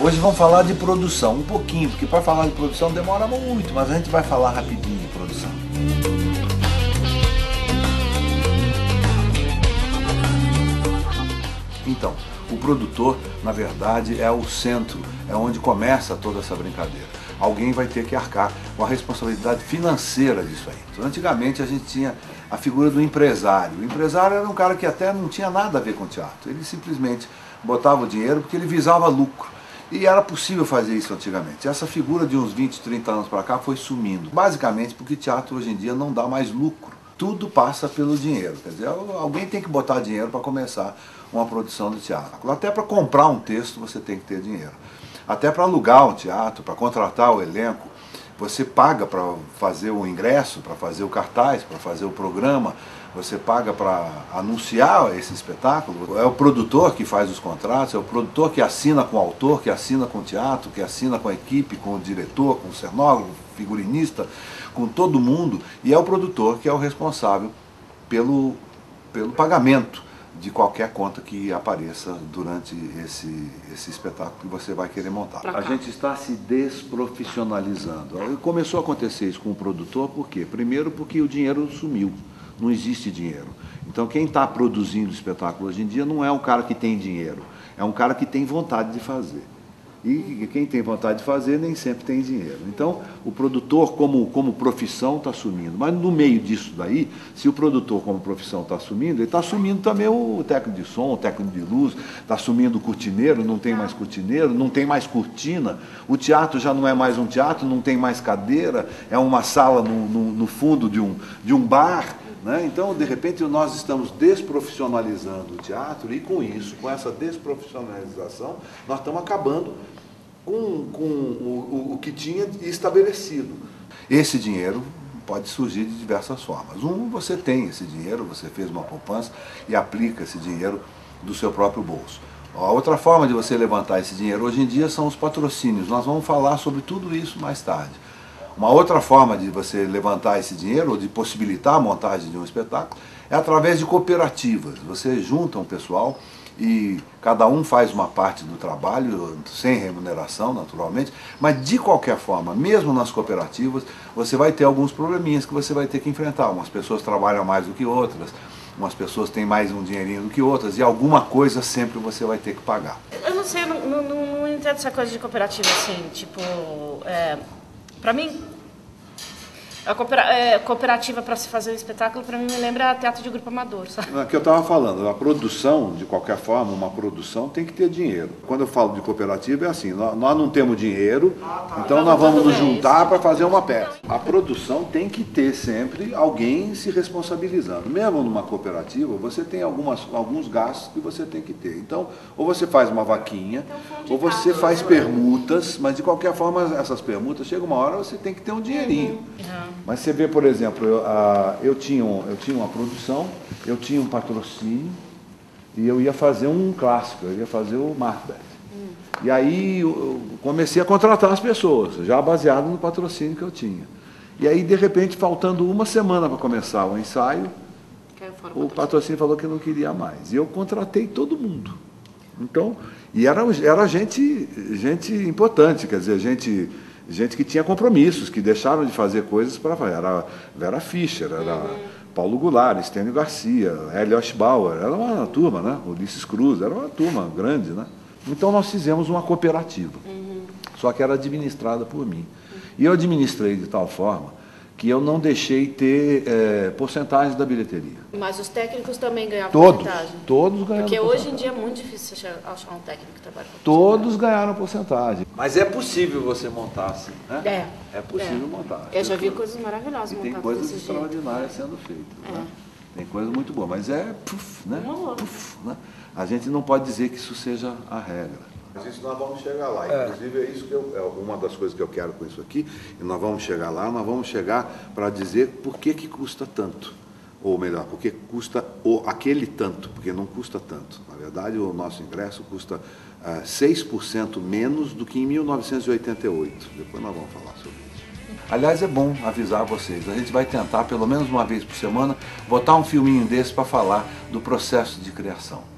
Hoje vamos falar de produção, um pouquinho, porque para falar de produção demora muito, mas a gente vai falar rapidinho de produção. Então, o produtor, na verdade, é o centro, é onde começa toda essa brincadeira. Alguém vai ter que arcar com a responsabilidade financeira disso aí. Então, antigamente a gente tinha a figura do empresário. O empresário era um cara que até não tinha nada a ver com teatro. Ele simplesmente botava o dinheiro porque ele visava lucro. E era possível fazer isso antigamente. Essa figura de uns 20, 30 anos para cá foi sumindo. Basicamente porque teatro hoje em dia não dá mais lucro. Tudo passa pelo dinheiro. Quer dizer, alguém tem que botar dinheiro para começar uma produção de teatro. Até para comprar um texto você tem que ter dinheiro. Até para alugar um teatro, para contratar o elenco, você paga para fazer o ingresso, para fazer o cartaz, para fazer o programa, você paga para anunciar esse espetáculo. É o produtor que faz os contratos, é o produtor que assina com o autor, que assina com o teatro, que assina com a equipe, com o diretor, com o cenógrafo, figurinista, com todo mundo. E é o produtor que é o responsável pelo pagamento de qualquer conta que apareça durante esse espetáculo que você vai querer montar. A gente está se desprofissionalizando. Começou a acontecer isso com o produtor, por quê? Primeiro porque o dinheiro sumiu, não existe dinheiro. Então quem está produzindo espetáculo hoje em dia não é um cara que tem dinheiro, é um cara que tem vontade de fazer. E quem tem vontade de fazer nem sempre tem dinheiro. Então, o produtor como profissão está sumindo. Mas no meio disso daí, se o produtor como profissão está sumindo, ele está sumindo também o técnico de som, o técnico de luz, está sumindo o cortineiro, não tem mais cortineiro, não tem mais cortina. O teatro já não é mais um teatro, não tem mais cadeira, é uma sala no fundo de um bar. Né? Então, de repente, nós estamos desprofissionalizando o teatro e com isso, com essa desprofissionalização, nós estamos acabando com o que tinha estabelecido. Esse dinheiro pode surgir de diversas formas. Você tem esse dinheiro, você fez uma poupança e aplica esse dinheiro do seu próprio bolso. A outra forma de você levantar esse dinheiro hoje em dia são os patrocínios. Nós vamos falar sobre tudo isso mais tarde. Uma outra forma de você levantar esse dinheiro, ou de possibilitar a montagem de um espetáculo, é através de cooperativas. Você junta um pessoal e cada um faz uma parte do trabalho, sem remuneração, naturalmente, mas de qualquer forma, mesmo nas cooperativas, você vai ter alguns probleminhas que você vai ter que enfrentar. Umas pessoas trabalham mais do que outras, umas pessoas têm mais um dinheirinho do que outras, e alguma coisa sempre você vai ter que pagar. Eu não sei, eu não entendo essa coisa de cooperativa assim, tipo... Para mim, a cooperativa para se fazer um espetáculo, para mim, me lembra teatro de grupo amador, sabe? É que eu estava falando, a produção, de qualquer forma, uma produção tem que ter dinheiro. Quando eu falo de cooperativa, é assim, nós não temos dinheiro, então nós vamos nos juntar para fazer uma peça. A produção tem que ter sempre alguém se responsabilizando. Mesmo numa cooperativa, você tem alguns gastos que você tem que ter. Então, ou você faz uma vaquinha, ou você faz permutas, mas de qualquer forma, essas permutas, chega uma hora, você tem que ter um dinheirinho. Mas você vê, por exemplo, eu tinha uma produção, eu tinha um patrocínio e eu ia fazer um clássico, eu ia fazer o Macbeth. E aí eu comecei a contratar as pessoas, já baseado no patrocínio que eu tinha. E aí, de repente, faltando uma semana para começar o ensaio, o patrocínio falou que não queria mais. E eu contratei todo mundo. Então, e era gente importante, quer dizer, gente que tinha compromissos, que deixaram de fazer coisas para fazer. Era Vera Fischer, era Paulo Goulart, Estênio Garcia, Hélio Oschbauer, era uma turma, né? Ulisses Cruz, era uma turma grande, né? Então nós fizemos uma cooperativa, só que era administrada por mim. E eu administrei de tal forma que eu não deixei ter porcentagem da bilheteria. Mas os técnicos também ganhavam porcentagem? Todos ganharam Porque porcentagem. Hoje em dia é muito difícil achar um técnico que trabalha com Todos ganharam porcentagem. Mas é possível você montar assim, né? É possível montar. Eu já vi coisas maravilhosas montadas tem coisas desse extraordinárias sendo feitas. Né? Tem coisas muito boas, mas né? A gente não pode dizer que isso seja a regra. Mas isso nós vamos chegar lá. Inclusive é isso que é uma das coisas que eu quero com isso aqui. E nós vamos chegar lá, nós vamos chegar para dizer por que custa tanto. Ou melhor, por que custa aquele tanto, porque não custa tanto. Na verdade, o nosso ingresso custa 6% menos do que em 1988. Depois nós vamos falar sobre isso. Aliás, é bom avisar vocês. A gente vai tentar, pelo menos uma vez por semana, botar um filminho desse para falar do processo de criação.